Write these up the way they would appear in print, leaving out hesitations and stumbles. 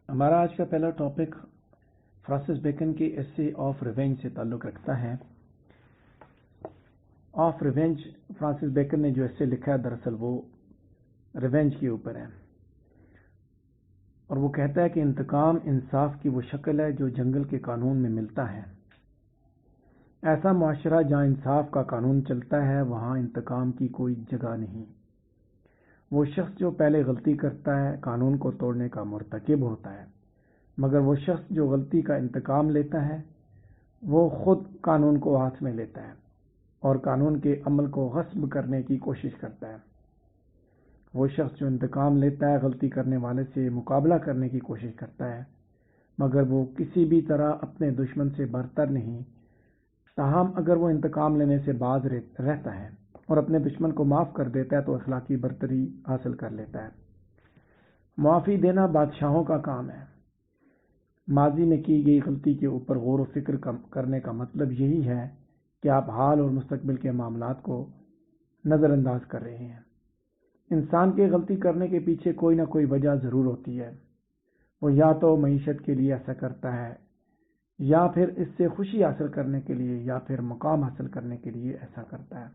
ہمارا آج کا پہلا ٹاپک فرانسس بیکن کے ایسے آف ریونج سے تعلق رکھتا ہے۔ آف ریونج فرانسس بیکن نے جو ایسے لکھا ہے دراصل وہ ریونج کے اوپر ہے، اور وہ کہتا ہے کہ انتقام انصاف کی وہ شکل ہے جو جنگل کے قانون میں ملتا ہے۔ ایسا معاشرہ جہاں انصاف کا قانون چلتا ہے وہاں انتقام کی کوئی جگہ نہیں۔ وہ شخص جو پہلے غلطی کرتا ہے قانون کو توڑنے کا مرتکب ہوتا ہے، مگر وہ شخص جو غلطی کا انتقام لیتا ہے وہ خود قانون کو ہاتھ میں لیتا ہے اور قانون کے عمل کو غصب کرنے کی کوشش کرتا ہے۔ وہ شخص جو انتقام لیتا ہے غلطی کرنے والے سے مقابلہ کرنے کی کوشش کرتا ہے، مگر وہ کسی بھی طرح اپنے دشمن سے برتر نہیں۔ تاہم اگر وہ انتقام لینے سے باز رہتا ہے اور اپنے دشمن کو معاف کر دیتا ہے تو اخلاقی برتری حاصل کر لیتا ہے۔ معافی دینا بادشاہوں کا کام ہے۔ ماضی میں کی گئی غلطی کے اوپر غور و فکر کرنے کا مطلب یہی ہے کہ آپ حال اور مستقبل کے معاملات کو نظر انداز کر رہے ہیں۔ انسان کے غلطی کرنے کے پیچھے کوئی نہ کوئی وجہ ضرور ہوتی ہے۔ وہ یا تو معیشت کے لیے ایسا کرتا ہے، یا پھر اس سے خوشی حاصل کرنے کے لیے، یا پھر مقام حاصل کرنے کے لیے ایسا کرتا ہے۔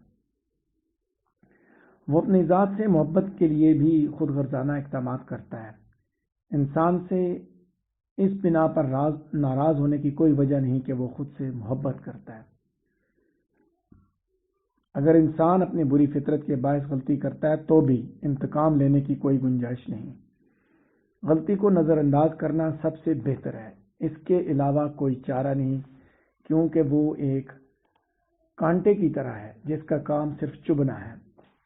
وہ اپنی ذات سے محبت کے لیے بھی خود غرضانہ اقدامات کرتا ہے۔ انسان سے اس بنا پر ناراض ہونے کی کوئی وجہ نہیں کہ وہ خود سے محبت کرتا ہے۔ اگر انسان اپنی بری فطرت کے باعث غلطی کرتا ہے تو بھی انتقام لینے کی کوئی گنجائش نہیں۔ غلطی کو نظر انداز کرنا سب سے بہتر ہے، اس کے علاوہ کوئی چارہ نہیں، کیونکہ وہ ایک کانٹے کی طرح ہے جس کا کام صرف چبھنا ہے،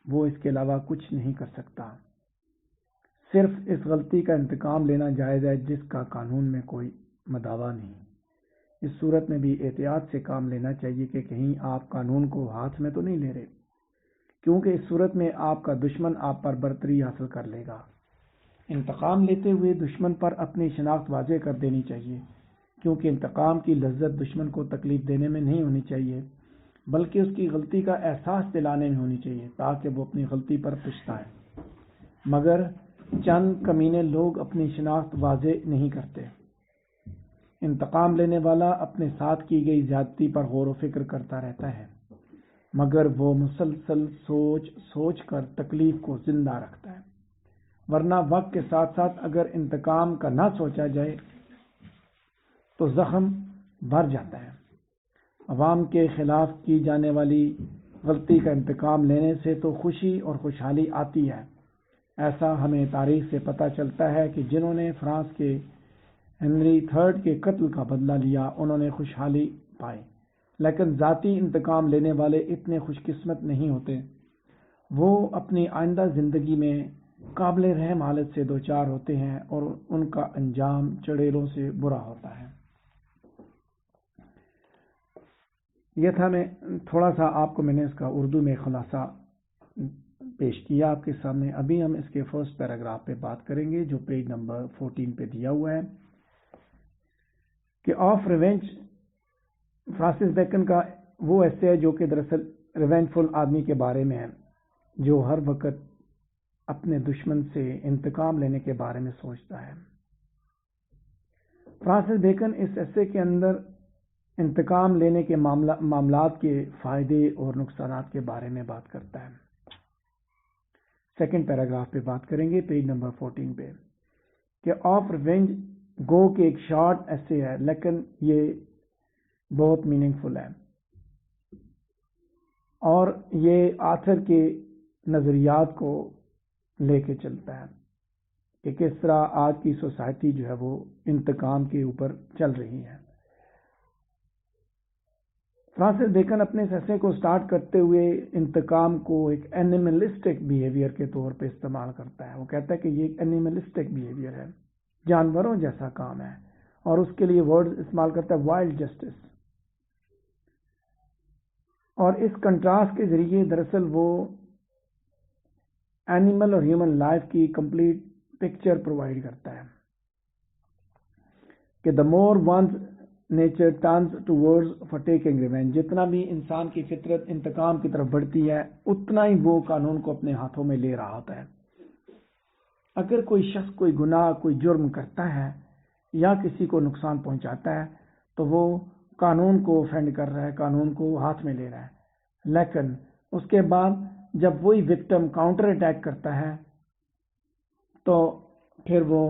وہ اس کے علاوہ کچھ نہیں کر سکتا۔ صرف اس غلطی کا انتقام لینا جائز ہے جس کا قانون میں کوئی مداوا نہیں۔ اس صورت میں بھی احتیاط سے کام لینا چاہیے کہ کہیں آپ قانون کو ہاتھ میں تو نہیں لے رہے، کیونکہ اس صورت میں آپ کا دشمن آپ پر برتری حاصل کر لے گا۔ انتقام لیتے ہوئے دشمن پر اپنی شناخت واضح کر دینی چاہیے، کیونکہ انتقام کی لذت دشمن کو تکلیف دینے میں نہیں ہونی چاہیے بلکہ اس کی غلطی کا احساس دلانے میں ہونی چاہیے تاکہ وہ اپنی غلطی پر پچھتائے۔ مگر چند کمینے لوگ اپنی شناخت واضح نہیں کرتے۔ انتقام لینے والا اپنے ساتھ کی گئی زیادتی پر غور و فکر کرتا رہتا ہے، مگر وہ مسلسل سوچ کر تکلیف کو زندہ رکھتا ہے، ورنہ وقت کے ساتھ ساتھ اگر انتقام کا نہ سوچا جائے تو زخم بھر جاتا ہے۔ عوام کے خلاف کی جانے والی غلطی کا انتقام لینے سے تو خوشی اور خوشحالی آتی ہے۔ ایسا ہمیں تاریخ سے پتہ چلتا ہے کہ جنہوں نے فرانس کے ہنری III کے قتل کا بدلہ لیا انہوں نے خوشحالی پائی، لیکن ذاتی انتقام لینے والے اتنے خوش قسمت نہیں ہوتے۔ وہ اپنی آئندہ زندگی میں قابل رحم حالت سے دوچار ہوتے ہیں اور ان کا انجام چڑیلوں سے برا ہوتا ہے۔ یہ تھا تھوڑا سا آپ کو میں نے اس کا اردو میں خلاصہ پیش کیا آپ کے سامنے۔ ابھی ہم اس کے فرسٹ پیراگراف پہ بات کریں گے جو پیج نمبر 14 پہ دیا ہوا ہے کہ آف ریونج فرانسس بیکن کا وہ ایسے ہے جو کہ دراصل ریونجفل آدمی کے بارے میں ہے، جو ہر وقت اپنے دشمن سے انتقام لینے کے بارے میں سوچتا ہے۔ فرانسس بیکن اس ایسے کے اندر انتقام لینے کے معاملات کے فائدے اور نقصانات کے بارے میں بات کرتا ہے۔ سیکنڈ پیراگراف پہ بات کریں گے پیج نمبر 14 پہ کہ آف ریونج گو کہ ایک شارٹ ایسے ہے لیکن یہ بہت میننگ فل ہے، اور یہ آتھر کے نظریات کو لے کے چلتا ہے کہ کس طرح آج کی سوسائٹی جو ہے وہ انتقام کے اوپر چل رہی ہے۔ فرانسس بیکن اپنے ایسے کو سٹارٹ کرتے ہوئے انتقام کو ایک اینیملسٹک بیہیویئر کے طور پہ استعمال کرتا ہے۔ وہ کہتا ہے کہ یہ ایک اینیملسٹک بیہیویئر ہے، جانوروں جیسا کام ہے، اور اس کے لیے ورڈ استعمال کرتا ہے وائلڈ جسٹس، اور اس کنٹراسٹ کے ذریعے دراصل وہ اینیمل اور ہیومن لائف کی کمپلیٹ پکچر پرووائڈ کرتا ہے کہ the more one's nature turns towards for taking revenge، جتنا بھی انسان کی فطرت انتقام کی طرف بڑھتی ہے اتنا ہی وہ قانون کو اپنے ہاتھوں میں لے رہا ہوتا ہے۔ اگر کوئی شخص کوئی گناہ کوئی جرم کرتا ہے یا کسی کو نقصان پہنچاتا ہے تو وہ قانون کو اوفینڈ کر رہا ہے، قانون کو ہاتھ میں لے رہا ہے، لیکن اس کے بعد جب وہی وکٹم کاؤنٹر اٹیک کرتا ہے تو پھر وہ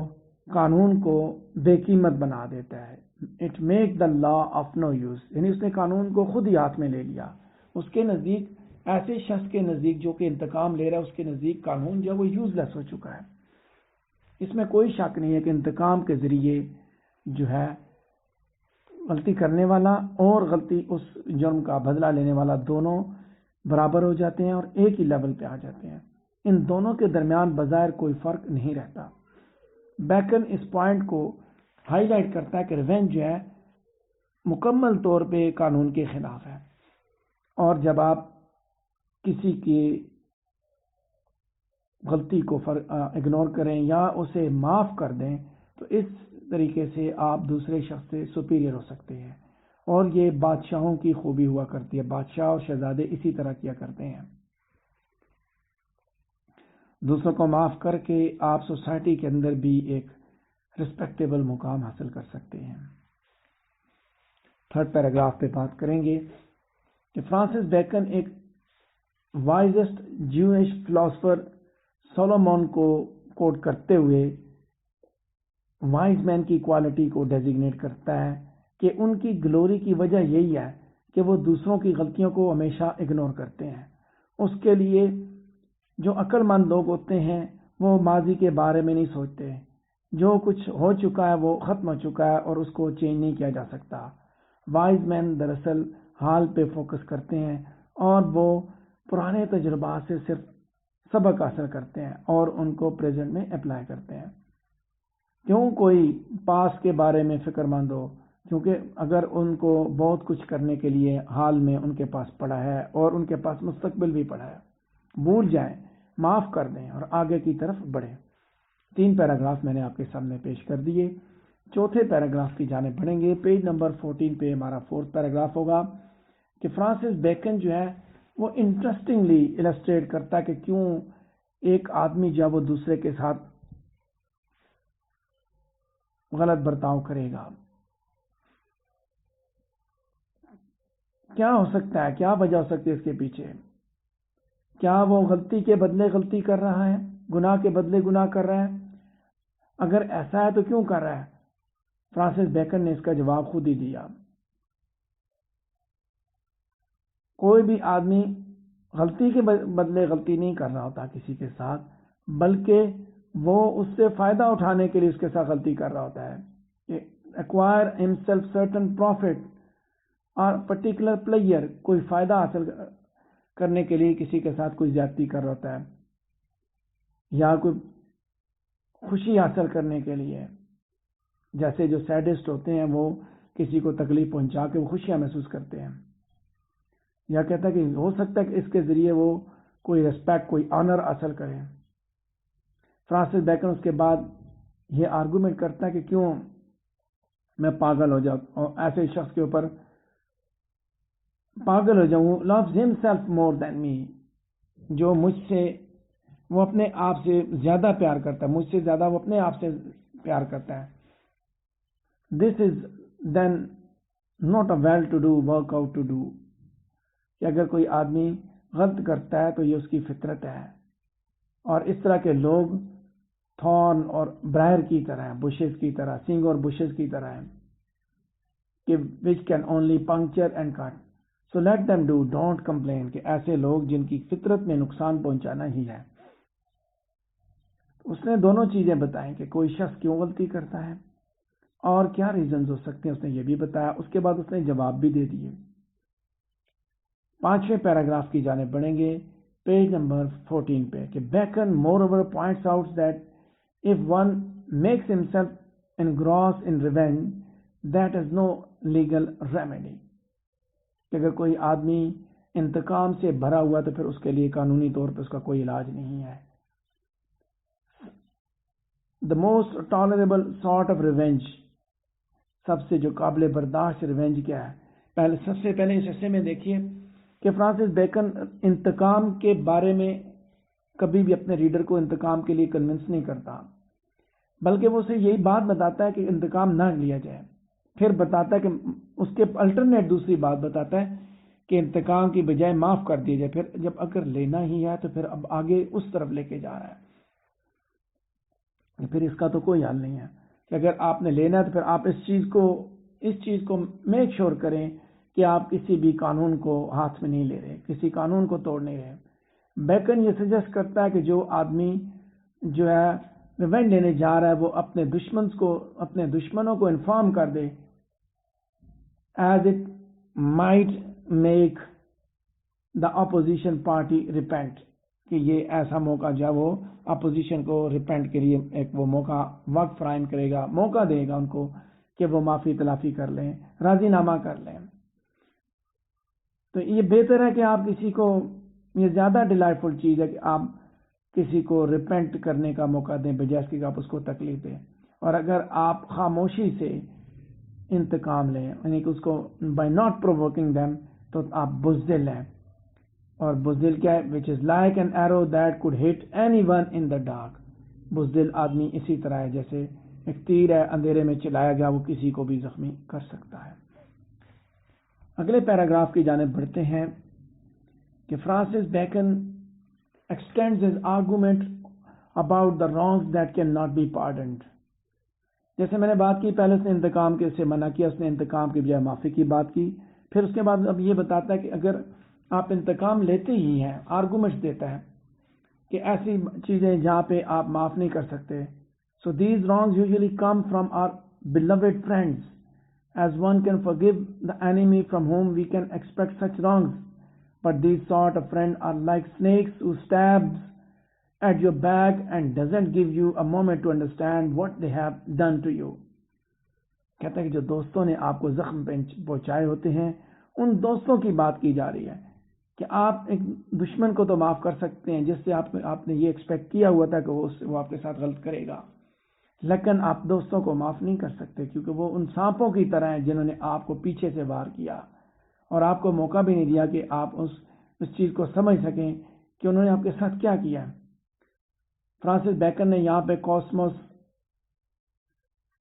قانون کو بے قیمت بنا دیتا ہے. It make the law of no use, یعنی اس نے قانون کو خود ہی ہاتھ میں لے لیا. اس کے نزدیک، ایسے شخص کے نزدیک جو کہ انتقام لے رہا ہے، اس کے نزدیک قانون جو وہ یوز لیس ہو چکا ہے. اس میں کوئی شک نہیں ہے کہ انتقام کے ذریعے جو ہے غلطی کرنے والا اور غلطی اس جرم کا بدلہ لینے والا دونوں برابر ہو جاتے ہیں اور ایک ہی لیول پہ آ جاتے ہیں. ان دونوں کے درمیان بظاہر کوئی فرق نہیں رہتا. بیکن اس پوائنٹ کو ہائی لائٹ کرتا ہے کہ ریونج جو ہے مکمل طور پہ قانون کے خلاف ہے، اور جب آپ کسی کی غلطی کو اگنور کریں یا اسے معاف کر دیں تو اس طریقے سے آپ دوسرے شخص سے سپیریئر ہو سکتے ہیں. اور یہ بادشاہوں کی خوبی ہوا کرتی ہے، بادشاہ اور شہزادے اسی طرح کیا کرتے ہیں. دوسروں کو معاف کر کے آپ سوسائٹی کے اندر بھی ایک رسپیکٹیبل مقام حاصل کر سکتے ہیں. تھرڈ پیراگراف پہ بات کریں گے کہ فرانسس بیکن ایک وائزسٹ جیوش فلاسفر سولومون کو کوٹ کرتے ہوئے وائز مین کی کوالٹی کو ڈیزگنیٹ کرتا ہے کہ ان کی گلوری کی وجہ یہی ہے کہ وہ دوسروں کی غلطیوں کو ہمیشہ اگنور کرتے ہیں. اس کے لیے جو عقل مند لوگ ہوتے ہیں وہ ماضی کے بارے میں نہیں سوچتے. جو کچھ ہو چکا ہے وہ ختم ہو چکا ہے اور اس کو چینج نہیں کیا جا سکتا. وائز مین دراصل حال پہ فوکس کرتے ہیں اور وہ پرانے تجربات سے صرف سبق حاصل کرتے ہیں اور ان کو پریزنٹ میں اپلائی کرتے ہیں. کیوں کوئی پاس کے بارے میں فکر مند ہو؟ کیونکہ اگر ان کو بہت کچھ کرنے کے لیے حال میں ان کے پاس پڑا ہے اور ان کے پاس مستقبل بھی پڑا ہے، بھول جائیں، معاف کر دیں اور آگے کی طرف بڑھیں. 3 پیراگراف میں نے آپ کے سامنے پیش کر دیے. چوتھے پیراگراف کی جانب بڑھیں گے. پیج نمبر 14 پہ ہمارا 4تھ پیراگراف ہوگا کہ فرانسس بیکن جو ہے وہ انٹرسٹنگلی السٹریٹ کرتا ہے کہ کیوں ایک آدمی جب وہ دوسرے کے ساتھ غلط برتاؤ کرے گا. کیا ہو سکتا ہے، کیا وجہ ہو سکتی ہے اس کے پیچھے؟ کیا وہ غلطی کے بدلے غلطی کر رہا ہے، گناہ کے بدلے گناہ کر رہا ہے؟ اگر ایسا ہے تو کیوں کر رہا ہے؟ فرانسس بیکن نے اس کا جواب خود ہی دیا. کوئی بھی آدمی غلطی کے بدلے غلطی نہیں کر رہا ہوتا کسی کے ساتھ، بلکہ وہ اس سے فائدہ اٹھانے کے لیے اس کے ساتھ غلطی کر رہا ہوتا ہے. ایکوائر ہمسیلف سرٹن پروفٹ اور پرٹیکولر پلیئر، کوئی فائدہ حاصل کرنے کے لیے کسی کے ساتھ کوئی زیادتی کر رہا ہوتا ہے یا کوئی خوشی حاصل کرنے کے لیے. جیسے جو سیڈسٹ ہوتے ہیں وہ کسی کو تکلیف پہنچا کے وہ خوشیاں محسوس کرتے ہیں، یا کہتا ہے کہ ہو سکتا ہے کہ اس کے ذریعے وہ کوئی ریسپیکٹ، کوئی آنر حاصل کرے. فرانسس بیکن اس کے بعد یہ آرگومنٹ کرتا ہے کہ کیوں میں پاگل ہو جاؤں اور ایسے شخص کے اوپر پاگل ہو جاؤں. loves himself more than me، جو مجھ سے، وہ اپنے آپ سے زیادہ پیار کرتا ہے، مجھ سے زیادہ وہ اپنے آپ سے پیار کرتا ہے. this is then not a well to do work out to do، کہ اگر کوئی آدمی غلط کرتا ہے تو یہ اس کی فطرت ہے. اور اس طرح کے لوگ تھورن اور برائر کی طرح ہیں، بشز کی طرح، سنگ اور بشز کی طرح ہیں کہ which can only puncture and cut. So let them do, don't complain، کہ ایسے لوگ جن کی فطرت میں نقصان پہنچانا ہی ہے. اس نے دونوں چیزیں بتائیں کہ کوئی شخص کیوں غلطی کرتا ہے اور کیا ریزنز ہو سکتے ہیں، اس نے یہ بھی بتایا. اس کے بعد اس نے جواب بھی دے دیے. 5ویں پیراگراف کی جانب بڑھیں گے پیج نمبر 14 پہ کہ bacon moreover points out that if one makes himself engrossed in revenge that has no legal remedy، کہ اگر کوئی آدمی انتقام سے بھرا ہوا تو پھر اس کے لیے قانونی طور پہ اس کا کوئی علاج نہیں ہے. the most tolerable sort of revenge، سب سے جو قابل برداشت ریونج کیا ہے؟ سب سے پہلے اس حصے میں دیکھیے کہ فرانسس بیکن انتقام کے بارے میں کبھی بھی اپنے ریڈر کو انتقام کے لیے کنونس نہیں کرتا، بلکہ وہ اسے یہی بات بتاتا ہے کہ انتقام نہ لیا جائے. پھر بتاتا ہے کہ اس کے الٹرنیٹ دوسری بات بتاتا ہے کہ انتقام کی بجائے معاف کر دیا جائے. پھر جب اگر لینا ہی ہے تو پھر اب آگے اس طرف لے کے جا رہا ہے. پھر اس کا تو کوئی حل نہیں ہے کہ اگر آپ نے لینا ہے تو پھر آپ اس چیز کو میک شور کریں کہ آپ کسی بھی قانون کو ہاتھ میں نہیں لے رہے, کسی قانون کو توڑ نہیں رہے. بیکن یہ سجیسٹ کرتا ہے کہ جو آدمی جو ہے ریونج لینے جا رہا ہے وہ اپنے دشمنوں کو انفارم کر دے, as it might make the opposition party repent, کہ یہ ایسا موقع جو ہے وہ اپوزیشن کو ریپینٹ کے لیے ایک وہ وقت فراہم کرے گا, موقع دے گا ان کو کہ وہ معافی تلافی کر لیں, راضی نامہ کر لیں. تو یہ بہتر ہے کہ آپ کسی کو, یہ زیادہ ڈیلائٹ فل چیز ہے کہ آپ کسی کو ریپینٹ کرنے کا موقع دیں بجائے اس کہ آپ اس کو تکلیف دیں. اور اگر آپ خاموشی سے انتقام لیں, یعنی کہ اس کو بائی ناٹ پرووکنگ دیم, تو آپ بزدل ہیں. اور بزدل کیا ہے؟ Which is like an arrow that could hit any one in the dark. بزدل آدمی اسی طرح ہے جیسے ایک تیر ہے, اندھیرے میں چلایا گیا وہ کسی کو بھی زخمی کر سکتا ہے. اگلے پیراگراف کی جانب بڑھتے ہیں کہ Francis Bacon extends his argument about the wrongs that cannot be pardoned. جیسے میں نے بات کی, پہلے اس نے انتقام کے سے منع کیا, اس نے انتقام کی بجائے معافی کی بات کی. پھر اس کے بعد اب یہ بتاتا ہے کہ اگر آپ انتقام لیتے ہی ہیں, آرگومنٹس دیتا ہے کہ ایسی چیزیں جہاں پہ آپ معاف نہیں کر سکتے. So these wrongs usually come from our beloved friends, as one can forgive the enemy from whom we can expect such wrongs. But these sort of friends are like snakes who stabs at your back and doesn't give you a moment to understand what they have done to you. کہتا ہے کہ جو دوستوں نے آپ کو زخم پہنچائے ہوتے ہیں, ان دوستوں کی بات کی جا رہی ہے کہ آپ ایک دشمن کو تو معاف کر سکتے ہیں جس سے آپ نے یہ ایکسپیکٹ کیا ہوا تھا کہ وہ آپ کے ساتھ غلط کرے گا, لیکن آپ دوستوں کو معاف نہیں کر سکتے کیونکہ وہ ان سانپوں کی طرح ہیں جنہوں نے آپ کو پیچھے سے وار کیا اور آپ کو موقع بھی نہیں دیا کہ آپ اس چیز کو سمجھ سکیں کہ انہوں نے آپ کے ساتھ کیا کیا. فرانسس بیکن نے یہاں پہ کاسموس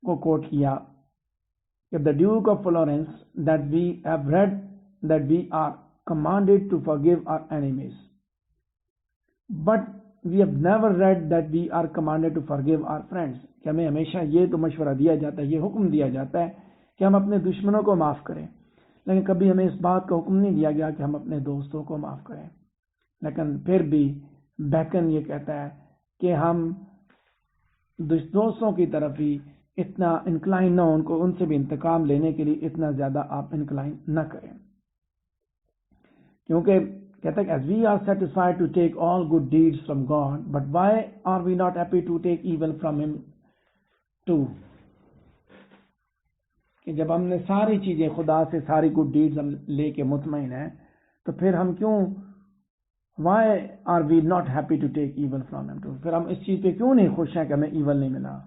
کو کوٹ کیا کہ the Duke of Florence that we have read that we are commanded to forgive our enemies, but we have never read that we are commanded to forgive our friends. کہ ہمیں ہمیشہ یہ تو مشورہ دیا جاتا ہے, یہ حکم دیا جاتا ہے کہ ہم اپنے دشمنوں کو معاف کریں, لیکن کبھی ہمیں اس بات کا حکم نہیں دیا گیا کہ ہم اپنے دوستوں کو معاف کریں. لیکن پھر بھی بیکن یہ کہتا ہے کہ ہم دوستوں کی طرف ہی اتنا انکلائن نہ ہو, ان سے بھی انتقام لینے کے لیے اتنا زیادہ آپ انکلائن نہ کریں, کیونکہ کہتا ہے کہ as we are satisfied to take all good deeds from God, but why are we not happy to take evil from him too? کہ جب ہم نے ساری چیزیں خدا سے, ساری گڈ ڈیڈز ہم لے کے مطمئن ہیں, تو پھر ہم کیوں why are we not happy to take evil from him too? پھر ہم اس چیز پہ کیوں نہیں خوش ہیں کہ ہمیں ایول نہیں ملا.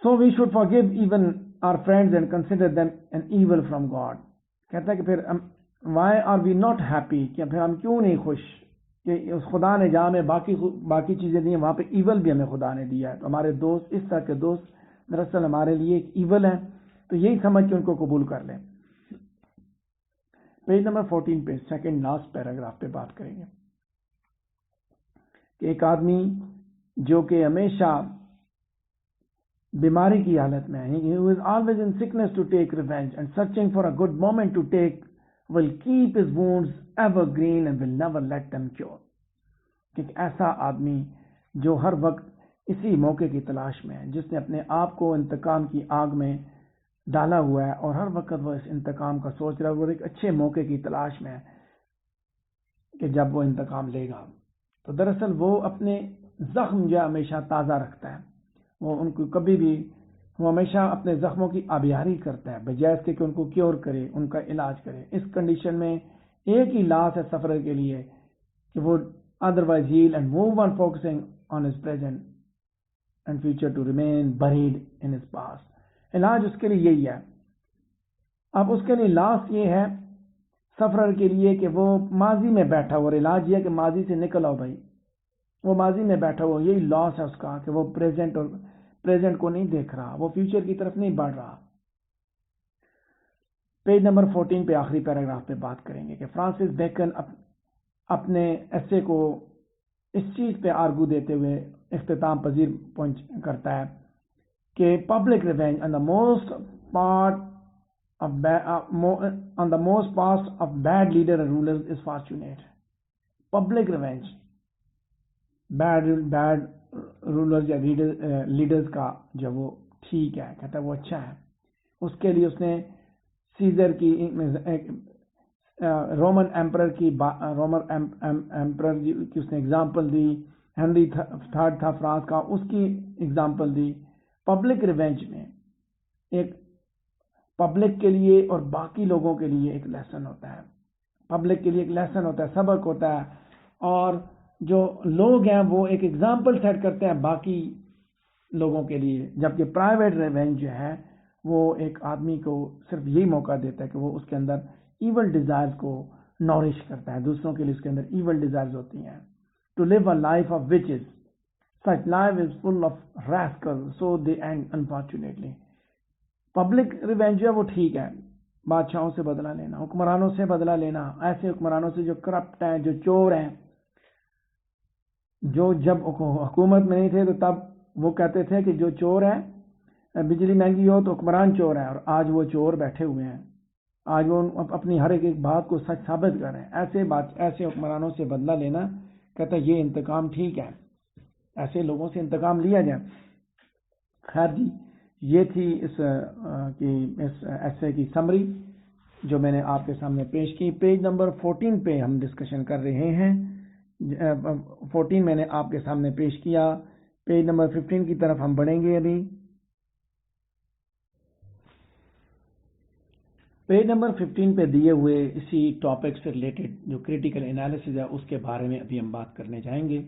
So we should forgive even our friends and consider them an evil from God. کہتا ہے کہ پھر why are we not happy, کہ پھر ہم کیوں نہیں خوش کہ اس خدا نے جہاں میں باقی چیزیں دی ہیں وہاں پہ ایول بھی ہمیں خدا نے دیا ہے. تو ہمارے دوست, اس طرح کے دوست دراصل ہمارے لیے ایک ایول ہیں, تو یہی سمجھ کے ان کو قبول کر لیں. پیج نمبر 14 پہ سیکنڈ لاسٹ پیراگراف پہ بات کریں گے کہ ایک آدمی جو کہ ہمیشہ بیماری کی حالت میں ہے, who is always in sickness to take revenge and searching for a good moment to take, will keep his wounds ever green and will never let them cure. کہ ایسا آدمی جو ہر وقت اسی موقع کی تلاش میں ہے, جس نے اپنے آپ کو انتقام کی آگ میں ڈالا ہوا ہے اور ہر وقت وہ اس انتقام کا سوچ رہا ہے, وہ ایک اچھے موقع کی تلاش میں ہے کہ جب وہ انتقام لے گا. تو دراصل وہ اپنے زخم جو ہمیشہ تازہ رکھتا ہے, وہ ان کو کبھی بھی, وہ ہمیشہ اپنے زخموں کی آبیاری کرتا ہے بجائے اس کے کہ ان کو کیور کرے, ان کا علاج کرے. اس کنڈیشن میں ایک ہی لاس ہے سفر کے لیے کہ وہ otherwise heal and move on focusing on his present and future to remain buried in his past. علاج اس کے لیے یہی ہے. اب اس کے لیے لاس یہ ہے سفرر کے لیے کہ وہ ماضی میں بیٹھا ہوا, اور علاج یہ ہے کہ ماضی سے نکل آؤ بھائی, وہ ماضی میں بیٹھا ہوا، یہی لاس ہے اس کا کہ وہ پریزنٹ کو نہیں دیکھ رہا، وہ فیوچر کی طرف نہیں بڑھ رہا۔ پیج نمبر 14 پہ آخری پیراگراف پہ بات کریں گے کہ فرانسس بیکن اپنے ایسے کو اس چیز پہ آرگو دیتے ہوئے اختتام پذیر کرتا ہے کہ public revenge on the most part of bad leader and rulers is fortunate. Public revenge bad rulers یا لیڈرز کا جو وہ ٹھیک ہے، کہتا ہے وہ اچھا ہے۔ اس کے لیے اس نے سیزر کی رومن ایمپرر کی اس نے اگزامپل دی، ہنری تھرڈ تھا فرانس کا، اس کی اگزامپل دی۔ پبلک ریونج میں ایک پبلک کے لیے اور باقی لوگوں کے لیے ایک لیسن ہوتا ہے، پبلک کے لیے ایک لیسن ہوتا ہے، سبق ہوتا ہے، اور جو لوگ ہیں وہ ایک اگزامپل سیٹ کرتے ہیں باقی لوگوں کے لیے، جبکہ پرائیویٹ ریونج جو ہے وہ ایک آدمی کو صرف یہی موقع دیتا ہے کہ وہ اس کے اندر ایول ڈیزائرز کو نورش کرتا ہے، دوسروں کے لیے اس کے اندر ایول ڈیزائرز ہوتی ہیں۔ To live a life of witches such life is full of rascal so they end unfortunately. Public revenge ہے وہ ٹھیک ہے، بادشاہوں سے بدلہ لینا، حکمرانوں سے بدلہ لینا، ایسے حکمرانوں سے جو کرپٹ ہیں، جو چور ہیں، جو جب حکومت میں نہیں تھے تو تب وہ کہتے تھے کہ جو چور ہے، بجلی مہنگی ہو تو حکمران چور ہے، اور آج وہ چور بیٹھے ہوئے ہیں، آج وہ اپنی ہر ایک بات کو سچ ثابت کر رہے ہیں۔ ایسے حکمرانوں سے بدلہ لینا، کہتا ہے یہ انتقام ٹھیک ہے، ایسے لوگوں سے انتقام لیا جائے۔ خیر جی، یہ تھی اس ایسے کی سمری جو میں نے آپ کے سامنے پیش کی۔ پیج نمبر 14 پہ ہم ڈسکشن کر رہے ہیں، 14 میں نے آپ کے سامنے پیش کیا، پیج نمبر 15 کی طرف ہم بڑھیں گے ابھی۔ پیج نمبر 15 پہ دیے ہوئے اسی ٹاپک سے ریلیٹڈ جو کریٹیکل انالیسز ہے اس کے بارے میں ابھی ہم بات کرنے جائیں گے۔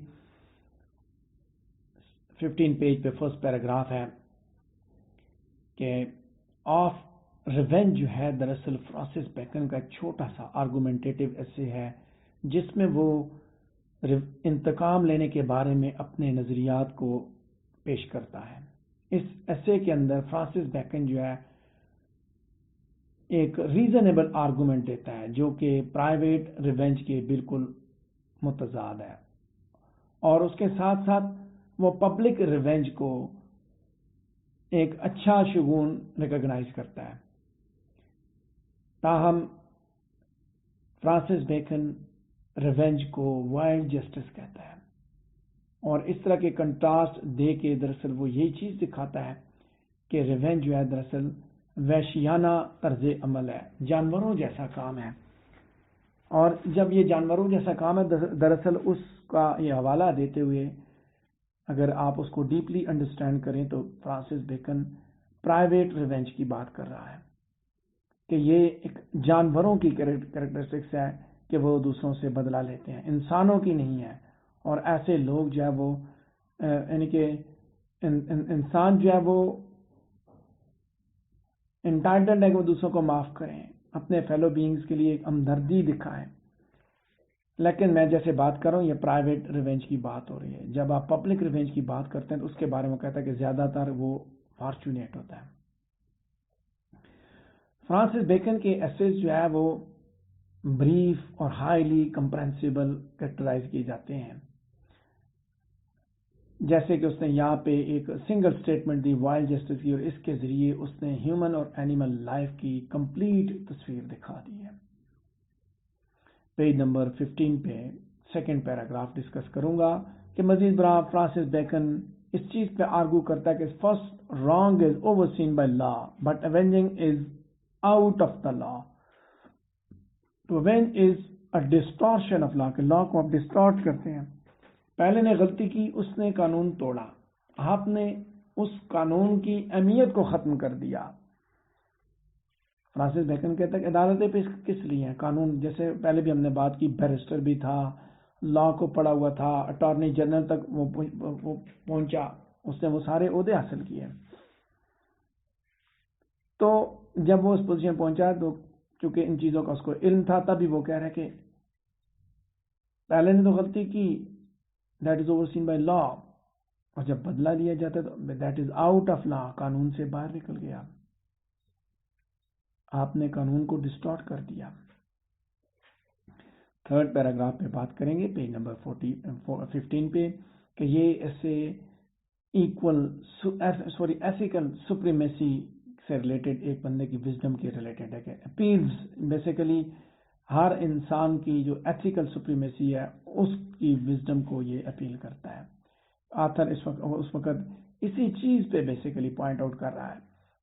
15 پیج پہ فرسٹ پیراگراف ہے کہ آف ریونج جو ہے دراصل فرانسس بیکن کا ایک چھوٹا سا آرگومنٹیٹو ایسے ہے جس میں وہ انتقام لینے کے بارے میں اپنے نظریات کو پیش کرتا ہے۔ اس ایسے کے اندر فرانسس بیکن جو ہے ایک ریزنیبل آرگومنٹ دیتا ہے جو کہ پرائیویٹ ریونج کے بالکل متضاد ہے، اور اس کے ساتھ ساتھ وہ پبلک ریونج کو ایک اچھا شگون ریکگنائز کرتا ہے۔ تاہم فرانسس بیکن ریونج کو وائلڈ جسٹس کہتا ہے، اور اس طرح کے کنٹراسٹ دے کے دراصل وہ یہی چیز دکھاتا ہے کہ ریونج جو ہے دراصل وحشیانہ طرز عمل ہے، جانوروں جیسا کام ہے، اور جب یہ جانوروں جیسا کام ہے دراصل اس کا یہ حوالہ دیتے ہوئے اگر آپ اس کو ڈیپلی انڈرسٹینڈ کریں تو فرانسس بیکن پرائیویٹ ریونج کی بات کر رہا ہے کہ یہ ایک جانوروں کی کریکٹرسٹکس ہے کہ وہ دوسروں سے بدلہ لیتے ہیں، انسانوں کی نہیں ہے۔ اور ایسے لوگ جو ہے وہ یعنی کہ انسان جو ہے وہ انٹائٹلڈ ہے کہ وہ دوسروں کو معاف کریں، اپنے فیلو بینگز کے لیے ایک ہمدردی دکھائیں، لیکن میں جیسے بات کر رہا ہوں یہ پرائیویٹ ریونج کی بات ہو رہی ہے۔ جب آپ پبلک ریونج کی بات کرتے ہیں تو اس کے بارے میں کہتا ہے کہ زیادہ تر وہ فارچونیٹ ہوتا ہے۔ فرانسس بیکن کے ایسیز جو ہے وہ بریف اور ہائیلی کمپرہنسیبل کریکٹرائز کیے جاتے ہیں، جیسے کہ اس نے یہاں پہ ایک سنگل سٹیٹمنٹ دی وائلڈ جسٹس کی، اور اس کے ذریعے اس نے ہیومن اور اینیمل لائف کی کمپلیٹ تصویر دکھا دی ہے۔ پیج نمبر 15 پہ سیکنڈ پیراگراف ڈسکس کروں گا کہ مزید برآں فرانسس بیکن اس چیز پہ آرگو کرتا ہے کہ first wrong is overseen by law but avenging is out of the law. To avenge is a distortion of law, کہ لا کو آپ ڈسٹارٹ کرتے ہیں۔ پہلے نے غلطی کی، اس نے قانون توڑا، آپ نے اس قانون کی اہمیت کو ختم کر دیا۔ فرانسس بیکن کہتا ہے کہ عدالتیں پہ کس لیے ہیں؟ قانون، جیسے پہلے بھی ہم نے بات کی، بیرسٹر بھی تھا، لا کو پڑھا ہوا تھا، اٹارنی جنرل تک وہ پہنچا، اس نے وہ سارے عہدے حاصل کیے۔ تو جب وہ اس پوزیشن پہنچا تو چونکہ ان چیزوں کا اس کو علم تھا، تبھی وہ کہہ رہے کہ پہلے نے تو غلطی کی، that is overseen by law. اور جب بدلہ لیا جاتا ہے تو that is out of law, قانون سے باہر نکل گیا، آپ نے قانون کو ڈسٹارٹ کر دیا۔ تھرڈ پیراگراف پہ بات کریں گے پیج نمبر 15 پہ کہ یہ ایسے ایتھیکل سپریمیسی سے ریلیٹڈ ایک بندے کی وزڈم کے ریلیٹڈ ہے کہ اپیلز بیسیکلی ہر انسان کی جو ایتھیکل سپریمیسی ہے اس کی وزڈم کو یہ اپیل کرتا ہے۔ آتھر اس وقت اسی چیز پہ بیسیکلی پوائنٹ آؤٹ کر رہا ہے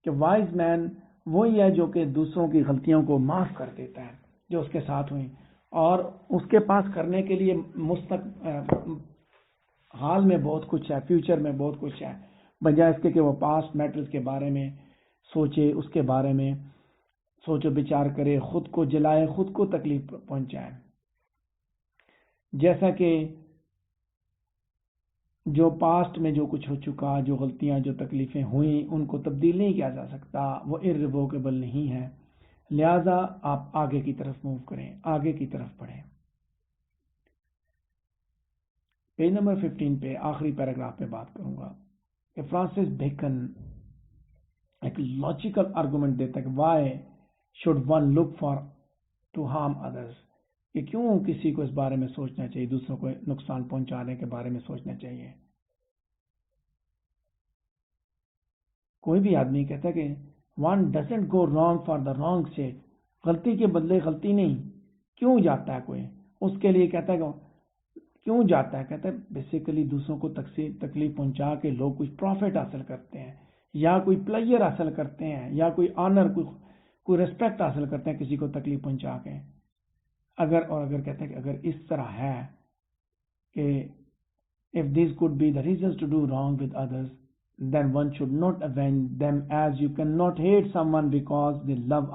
کہ وائز مین وہی ہے جو کہ دوسروں کی غلطیوں کو معاف کر دیتا ہے جو اس کے ساتھ ہوئی، اور اس کے پاس کرنے کے لیے حال میں بہت کچھ ہے، فیوچر میں بہت کچھ ہے، بجائے اس کے کہ وہ پاسٹ میٹرز کے بارے میں سوچے، اس کے بارے میں سوچ و بچار کرے، خود کو جلائے، خود کو تکلیف پہنچائے۔ جیسا کہ جو پاسٹ میں جو کچھ ہو چکا، جو غلطیاں جو تکلیفیں ہوئیں ان کو تبدیل نہیں کیا جا سکتا، وہ irrevocable نہیں ہے، لہذا آپ آگے کی طرف موو کریں، آگے کی طرف بڑھیں۔ پیج نمبر 15 پہ آخری پیراگراف پہ بات کروں گا کہ فرانسس بیکن ایک لاجیکل آرگومنٹ دیتا ہے کہ why should one look for to harm others, کہ کیوں کسی کو اس بارے میں سوچنا چاہیے، دوسروں کو نقصان پہنچانے کے بارے میں سوچنا چاہیے۔ کوئی بھی آدمی کہتا ہے کہ one doesn't go wrong for the wrong sake, غلطی کے بدلے غلطی نہیں، کیوں جاتا ہے کوئی اس کے لیے، کہتا ہے کہ کیوں جاتا ہے، کہتا ہے بیسیکلی دوسروں کو تکلیف پہنچا کے لوگ کچھ پروفٹ حاصل کرتے ہیں، یا کوئی پلیئر حاصل کرتے ہیں، یا کوئی آنر، کوئی ریسپیکٹ حاصل کرتے ہیں کسی کو تکلیف پہنچا کے۔ اگر کہتے ہیں کہ اگر اس طرح ہے کہ if these could be the reasons to do wrong with others, then one should not avenge them, as you cannot hate someone because they love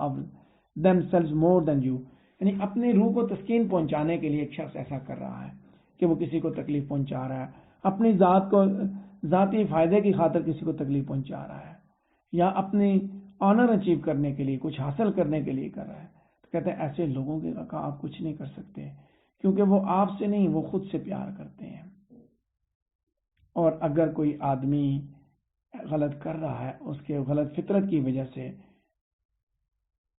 themselves more than you۔ یعنی اپنی روح کو تسکین پہنچانے کے لیے ایک شخص ایسا کر رہا ہے کہ وہ کسی کو تکلیف پہنچا رہا ہے، اپنی ذاتی فائدے کی خاطر کسی کو تکلیف پہنچا رہا ہے، یا اپنی آنر اچیو کرنے کے لیے، کچھ حاصل کرنے کے لیے کر رہا ہے، تو کہتے ہیں ایسے لوگوں کا آپ کچھ نہیں کر سکتے، کیونکہ وہ آپ سے نہیں، وہ خود سے پیار کرتے ہیں۔ اور اگر کوئی آدمی غلط کر رہا ہے، اس کے غلط فطرت کی وجہ سے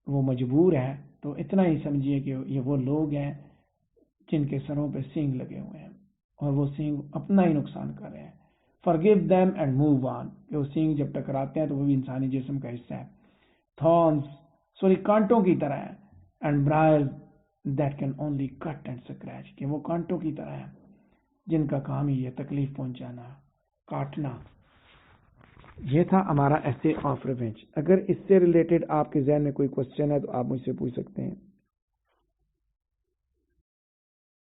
وہ مجبور ہے، تو اتنا ہی سمجھیے کہ یہ وہ لوگ ہیں جن کے سروں پہ سینگ لگے ہوئے ہیں، اور وہ سینگ اپنا ہی نقصان کر رہے ہیں۔ forgive them and move on، کہ وہ سینگ جب ٹکراتے ہیں تو وہ بھی انسانی جسم کا حصہ ہے۔ thorns کانٹوں کی طرح ہے، and briars that can only cut and scratch، کہ وہ کانٹوں کی طرح ہے جن کا کام ہی ہے تکلیف پہنچانا، کاٹنا۔ یہ تھا ہمارا ایسے آف ریونج۔ اگر اس سے ریلیٹڈ آپ کے ذہن میں کوئی کوشچن ہے تو آپ مجھ سے پوچھ سکتے ہیں۔